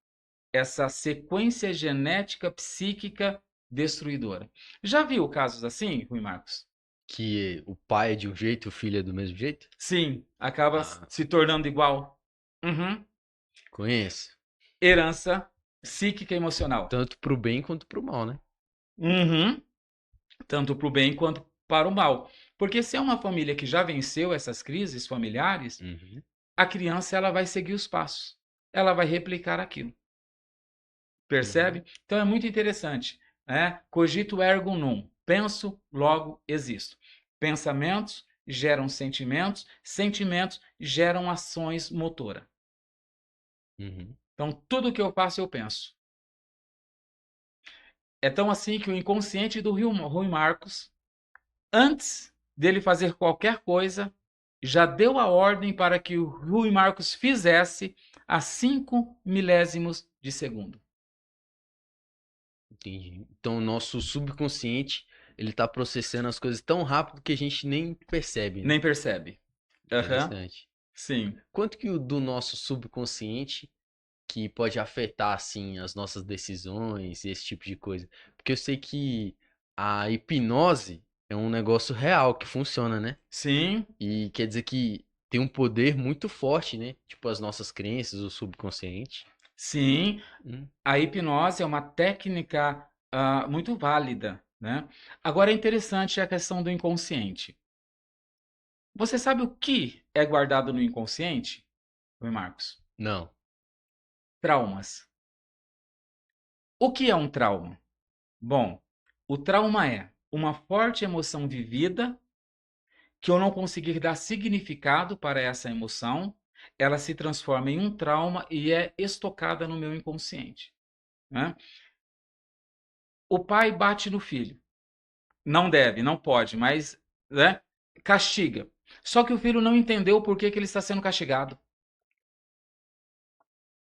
essa sequência genética psíquica destruidora. Já viu casos assim, Rui Marcos? Que o pai é de um jeito e o filho é do mesmo jeito? Sim, acaba se tornando igual. Uhum. Conheço. Herança psíquica e emocional. Tanto pro bem quanto pro mal, né? Uhum. Tanto para o bem quanto para o mal. Porque se é uma família que já venceu essas crises familiares, a criança ela vai seguir os passos. Ela vai replicar aquilo. Percebe? Então é muito interessante. Né? Cogito ergo num. Penso, logo existo. Pensamentos geram sentimentos, sentimentos geram ações motoras. Então tudo que eu faço, eu penso. É tão assim que o inconsciente do Rui Marcos, antes dele fazer qualquer coisa, já deu a ordem para que o Rui Marcos fizesse a 5 milésimos de segundo. Entendi. Então o nosso subconsciente, ele tá processando as coisas tão rápido que a gente nem percebe, né? Nem percebe. Interessante. Sim. Quanto que o do nosso subconsciente que pode afetar, assim, as nossas decisões, esse tipo de coisa? Porque eu sei que a hipnose é um negócio real que funciona, né? Sim, E quer dizer que tem um poder muito forte, né? Tipo as nossas crenças, o subconsciente. sim. Hum, A hipnose é uma técnica muito válida, né? Agora é interessante a questão do inconsciente. Você sabe o que é guardado no inconsciente, Rui Marcos? não. Traumas. O que é um trauma? Bom, o trauma é uma forte emoção vivida que eu não conseguir dar significado para essa emoção, ela se transforma em um trauma e é estocada no meu inconsciente, né? O pai bate no filho. Não deve, não pode, mas, né, castiga. Só que o filho não entendeu por que ele está sendo castigado.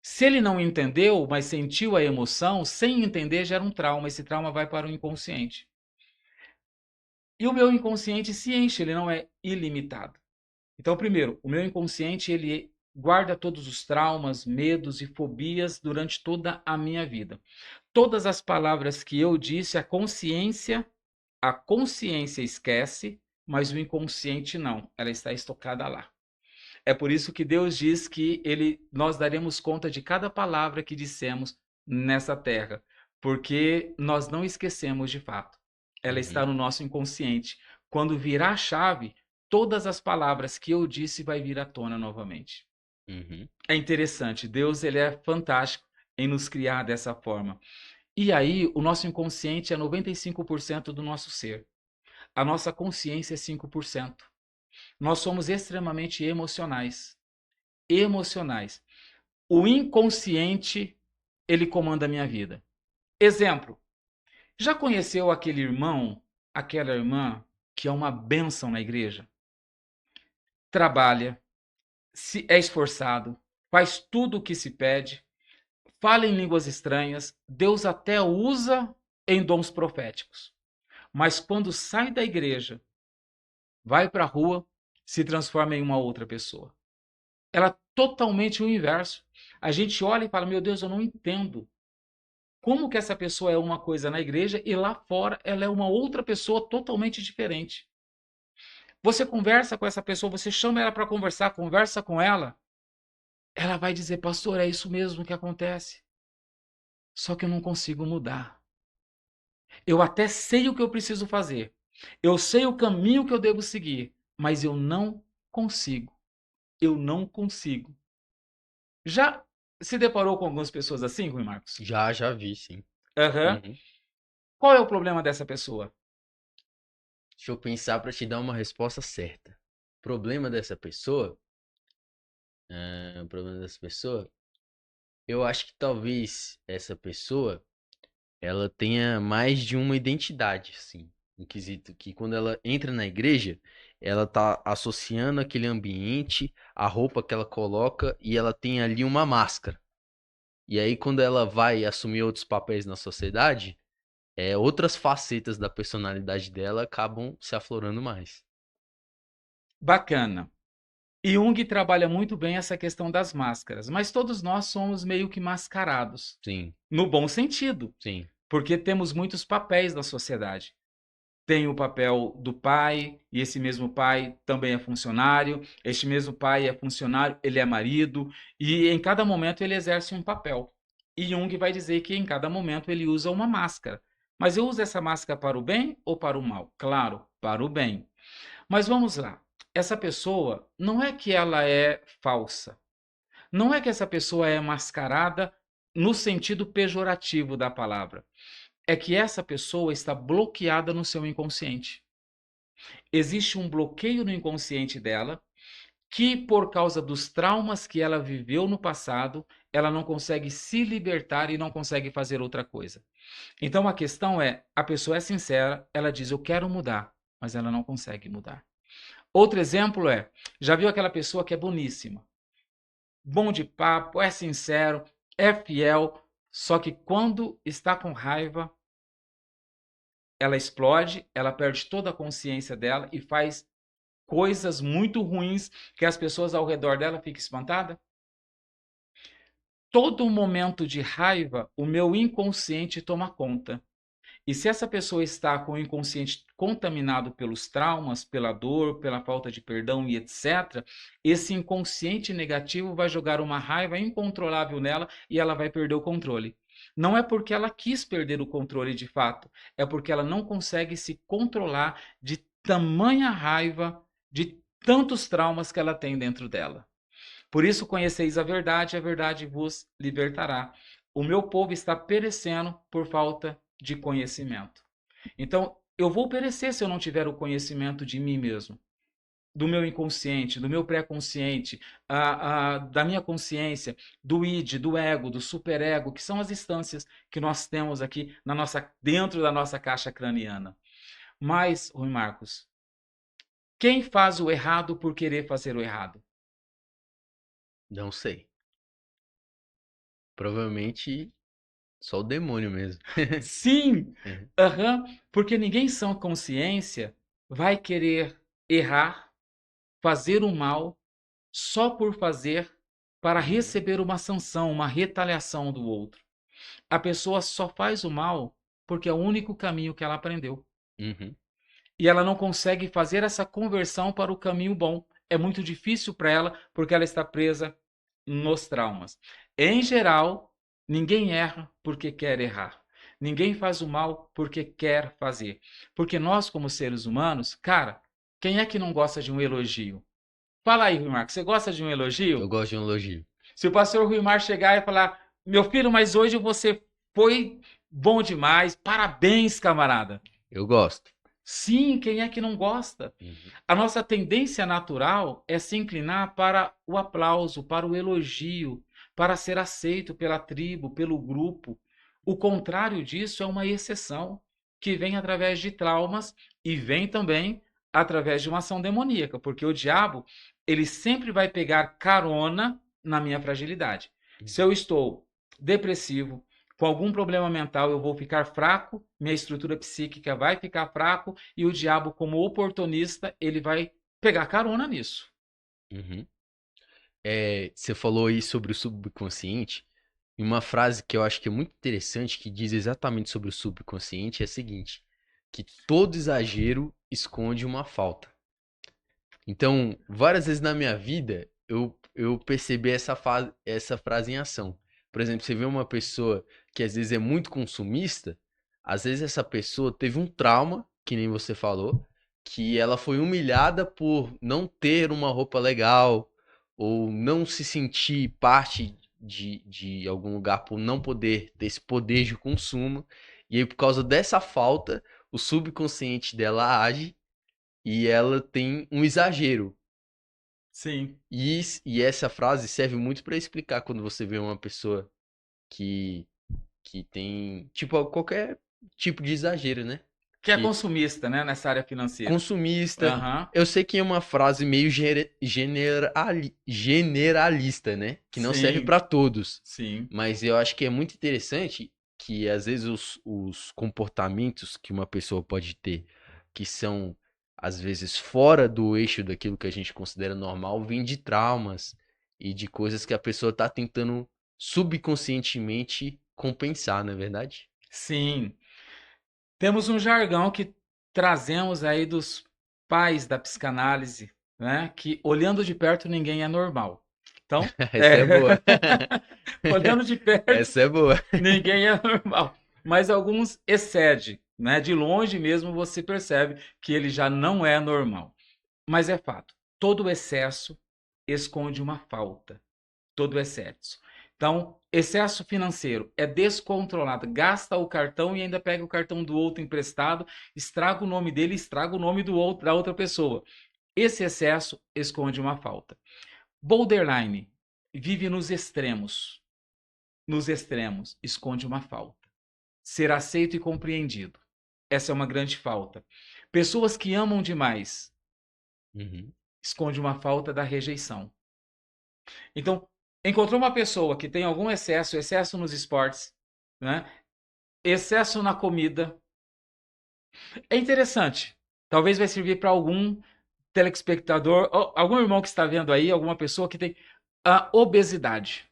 Se ele não entendeu, mas sentiu a emoção, sem entender gera um trauma. Esse trauma vai para o inconsciente. E o meu inconsciente se enche, ele não é ilimitado. Então, primeiro, o meu inconsciente ele guarda todos os traumas, medos e fobias durante toda a minha vida. Todas as palavras que eu disse, a consciência esquece, mas o inconsciente não. Ela está estocada lá. É por isso que Deus diz que nós daremos conta de cada palavra que dissemos nessa terra, porque nós não esquecemos de fato. Ela está Uhum, no nosso inconsciente. Quando virar a chave, todas as palavras que eu disse vai vir à tona novamente. uhum, É interessante, Deus ele é fantástico em nos criar dessa forma. E aí, o nosso inconsciente é 95% do nosso ser. A nossa consciência é 5%. Nós somos extremamente emocionais. Emocionais. O inconsciente, ele comanda a minha vida. Exemplo, já conheceu aquele irmão, aquela irmã que é uma bênção na igreja? Trabalha, se é esforçado, faz tudo o que se pede, fala em línguas estranhas, Deus até usa em dons proféticos. Mas quando sai da igreja, vai para a rua, se transforma em uma outra pessoa. Ela é totalmente o inverso. A gente olha e fala: meu Deus, eu não entendo. Como que essa pessoa é uma coisa na igreja e lá fora ela é uma outra pessoa totalmente diferente? Você conversa com essa pessoa, você chama ela para conversar, conversa com ela vai dizer: pastor, é isso mesmo que acontece. Só que eu não consigo mudar. Eu até sei o que eu preciso fazer. Eu sei o caminho que eu devo seguir, mas eu não consigo. Eu não consigo. Já se deparou com algumas pessoas assim, Rui Marcos? já vi, sim. Aham. Uhum. Qual é o problema dessa pessoa? Deixa eu pensar para te dar uma resposta certa. O problema dessa pessoa, o problema dessa pessoa, eu acho que talvez essa pessoa ela tenha mais de uma identidade, assim, no quesito que quando ela entra na igreja, ela tá associando aquele ambiente, a roupa que ela coloca e ela tem ali uma máscara. E aí quando ela vai assumir outros papéis na sociedade, outras facetas da personalidade dela acabam se aflorando mais. Bacana. Jung trabalha muito bem essa questão das máscaras, mas todos nós somos meio que mascarados, Sim, no bom sentido, sim. porque temos muitos papéis na sociedade. Tem o papel do pai, e esse mesmo pai também é funcionário, este mesmo pai é funcionário, ele é marido, e em cada momento ele exerce um papel. E Jung vai dizer que em cada momento ele usa uma máscara. Mas eu uso essa máscara para o bem ou para o mal? Claro, para o bem. Mas vamos lá. Essa pessoa não é que ela é falsa. Não é que essa pessoa é mascarada no sentido pejorativo da palavra. É que essa pessoa está bloqueada no seu inconsciente. Existe um bloqueio no inconsciente dela que, por causa dos traumas que ela viveu no passado, ela não consegue se libertar e não consegue fazer outra coisa. Então a questão é: a pessoa é sincera, ela diz eu quero mudar, mas ela não consegue mudar. Outro exemplo é: já viu aquela pessoa que é boníssima, bom de papo, é sincero, é fiel, só que quando está com raiva, ela explode, ela perde toda a consciência dela e faz coisas muito ruins que as pessoas ao redor dela ficam espantadas? Todo momento de raiva, o meu inconsciente toma conta. E se essa pessoa está com o inconsciente contaminado pelos traumas, pela dor, pela falta de perdão e etc., esse inconsciente negativo vai jogar uma raiva incontrolável nela e ela vai perder o controle. Não é porque ela quis perder o controle de fato, é porque ela não consegue se controlar de tamanha raiva, de tantos traumas que ela tem dentro dela. Por isso conheceis a verdade vos libertará. O meu povo está perecendo por falta de conhecimento. Então, eu vou perecer se eu não tiver o conhecimento de mim mesmo, do meu inconsciente, do meu pré-consciente, da minha consciência, do id, do ego, do superego, que são as instâncias que nós temos aqui dentro da nossa caixa craniana. Mas, Rui Marcos, quem faz o errado por querer fazer o errado? Não sei. Provavelmente só o demônio mesmo. Sim, É. aham, porque ninguém sã consciência vai querer errar, fazer o mal, só por fazer, para Uhum. receber uma sanção, uma retaliação do outro. A pessoa só faz o mal porque é o único caminho que ela aprendeu. Uhum. E ela não consegue fazer essa conversão para o caminho bom. É muito difícil para ela porque ela está presa nos traumas. Em geral, ninguém erra porque quer errar. Ninguém faz o mal porque quer fazer. Porque nós, como seres humanos, cara, quem é que não gosta de um elogio? Fala aí, Rui Marcos, você gosta de um Eu elogio? gosto de um elogio. Se o pastor Rui Mar chegar e falar: Meu filho, mas hoje você foi bom demais, parabéns, camarada. Eu gosto. Sim, quem é que não gosta? Uhum. A nossa tendência natural é se inclinar para o aplauso, para o elogio, para ser aceito pela tribo, pelo grupo. O contrário disso é uma exceção que vem através de traumas e vem também através de uma ação demoníaca, porque o diabo, ele sempre vai pegar carona na minha fragilidade. Se eu Uhum. estou depressivo, com algum problema mental, eu vou ficar fraco, minha estrutura psíquica vai ficar fraco e o diabo, como oportunista, ele vai pegar carona nisso. Uhum. Você falou aí sobre o subconsciente, e uma frase que eu acho que é muito interessante, que diz exatamente sobre o subconsciente, é a seguinte: que todo exagero esconde uma falta. Então, várias vezes na minha vida, eu percebi essa frase em ação. Por exemplo, você vê uma pessoa que às vezes é muito consumista, às vezes essa pessoa teve um trauma, que nem você falou, que ela foi humilhada por não ter uma roupa legal, ou não se sentir parte de algum lugar por não poder ter esse poder de consumo. E aí, por causa dessa falta, o subconsciente dela age e ela tem um exagero. Sim. E essa frase serve muito para explicar quando você vê uma pessoa que, que tem, tipo, qualquer tipo de exagero, né? Que é Que consumista, né, nessa área financeira. consumista. Aham. Eu sei que é uma frase meio generalista, né? Que não serve Sim, para todos. sim. Mas eu acho que é muito interessante que às vezes os comportamentos que uma pessoa pode ter, que são às vezes fora do eixo daquilo que a gente considera normal, vêm de traumas e de coisas que a pessoa tá tentando subconscientemente compensar, não é verdade? Sim. Temos um jargão que trazemos aí dos pais da psicanálise, né, que olhando de perto ninguém é normal. Então, Essa é boa. olhando de perto Essa é boa. ninguém é normal, mas alguns excede, né? De longe mesmo você percebe que ele já não é normal. Mas é fato, todo excesso esconde uma falta, todo excesso. Então, excesso financeiro é descontrolado, gasta o cartão e ainda pega o cartão do outro emprestado, estraga o nome dele, estraga o nome do outro, da outra pessoa. Esse excesso esconde uma falta. Borderline vive nos extremos, esconde uma falta. Ser aceito e compreendido. Essa é uma grande falta. Pessoas que amam demais, Uhum. esconde uma falta da rejeição. Então, encontrou uma pessoa que tem algum excesso, excesso nos esportes, né? Excesso na comida. É interessante. Talvez vai servir para algum telespectador, ou algum irmão que está vendo aí, alguma pessoa que tem a obesidade.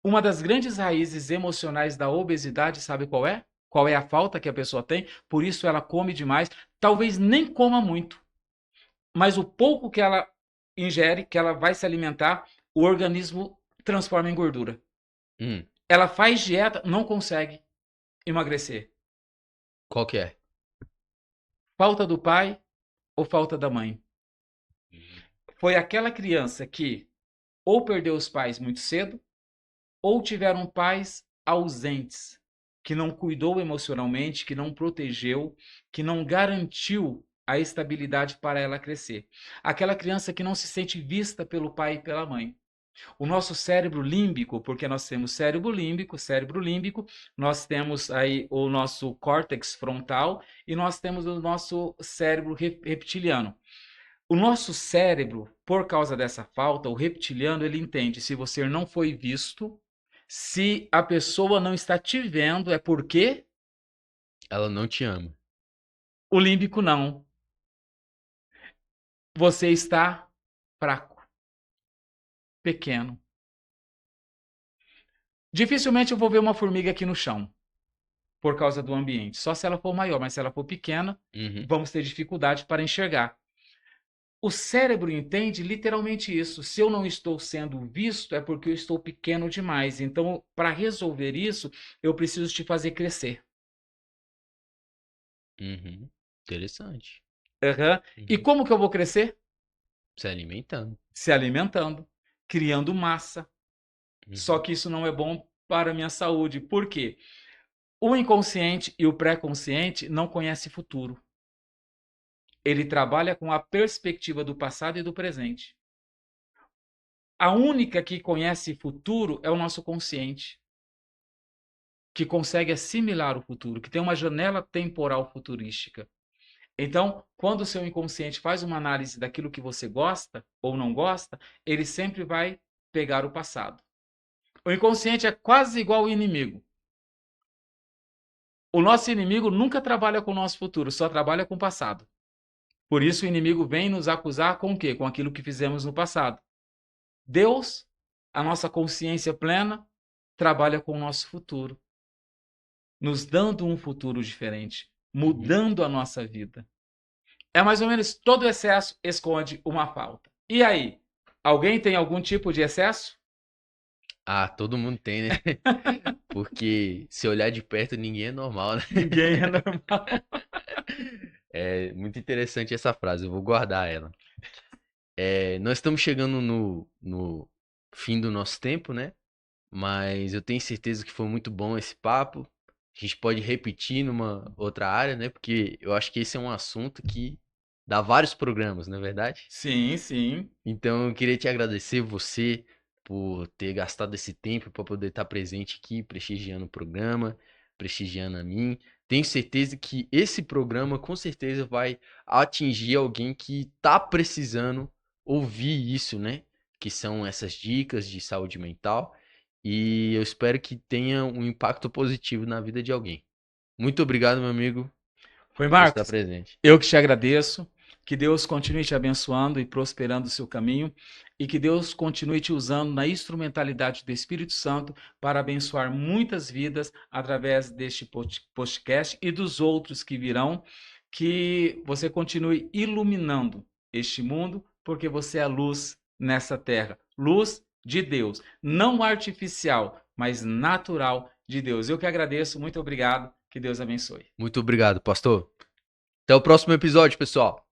Uma das grandes raízes emocionais da obesidade, sabe qual é? qual é a falta que a pessoa tem, por isso ela come demais, talvez nem coma muito, mas o pouco que ela ingere, que ela vai se alimentar, o organismo transforma em gordura. Hum, Ela faz dieta, não consegue emagrecer. qual que é? Falta do pai ou falta da mãe? Foi aquela criança que ou perdeu os pais muito cedo, ou tiveram pais ausentes, que não cuidou emocionalmente, que não protegeu, que não garantiu a estabilidade para ela crescer. Aquela criança que não se sente vista pelo pai e pela mãe. O nosso cérebro límbico, porque nós temos cérebro límbico, nós temos aí o nosso córtex frontal e nós temos o nosso cérebro reptiliano. O nosso cérebro, por causa dessa falta, o reptiliano, ele entende se você não foi visto, se a pessoa não está te vendo, é porque Ela não te ama. o límbico não. Você está fraco, pequeno. Dificilmente eu vou ver uma formiga aqui no chão, por causa do ambiente. Só se ela for maior, mas se ela for pequena, Uhum. vamos ter dificuldade para enxergar. O cérebro entende literalmente isso. Se eu não estou sendo visto, é porque eu estou pequeno demais. Então, para resolver isso, eu preciso te fazer crescer. Uhum. Interessante. Uhum. E Uhum. como que eu vou crescer? Se alimentando. Se alimentando, criando massa. Só Uhum. que isso não é bom para a minha saúde. Por quê? O inconsciente e o pré-consciente não conhecem futuro. Ele trabalha com a perspectiva do passado e do presente. A única que conhece futuro é o nosso consciente, que consegue assimilar o futuro, que tem uma janela temporal futurística. Então, quando o seu inconsciente faz uma análise daquilo que você gosta ou não gosta, ele sempre vai pegar o passado. O inconsciente é quase igual ao inimigo. O nosso inimigo nunca trabalha com o nosso futuro, só trabalha com o passado. Por isso o inimigo vem nos acusar com o quê? Com aquilo que fizemos no passado. Deus, a nossa consciência plena, trabalha com o nosso futuro, nos dando um futuro diferente, Uhum. mudando a nossa vida. É mais ou menos todo excesso esconde uma falta. E aí? Alguém tem algum tipo de excesso? Ah, todo mundo tem, né? Porque se olhar de perto, ninguém é normal, né? Ninguém é normal. É muito interessante essa frase, eu vou guardar ela. Nós estamos chegando no fim do nosso tempo, né? Mas eu tenho certeza que foi muito bom esse papo. A gente pode repetir numa outra área, né? Porque eu acho que esse é um assunto que dá vários programas, não é verdade? Sim, sim. Então eu queria te agradecer você por ter gastado esse tempo para poder estar presente aqui, prestigiando o programa, prestigiando a mim. Tenho certeza que esse programa com certeza vai atingir alguém que está precisando ouvir isso, né? Que são essas dicas de saúde mental. E eu espero que tenha um impacto positivo na vida de alguém. Muito obrigado, meu amigo, Foi, por estar Marcos. presente. Eu que te agradeço. Que Deus continue te abençoando e prosperando o seu caminho. E que Deus continue te usando na instrumentalidade do Espírito Santo para abençoar muitas vidas através deste podcast e dos outros que virão. Que você continue iluminando este mundo, porque você é a luz nessa terra. Luz de Deus. Não artificial, mas natural de Deus. Eu que agradeço. Muito obrigado. Que Deus abençoe. Muito obrigado, pastor. Até o próximo episódio, pessoal.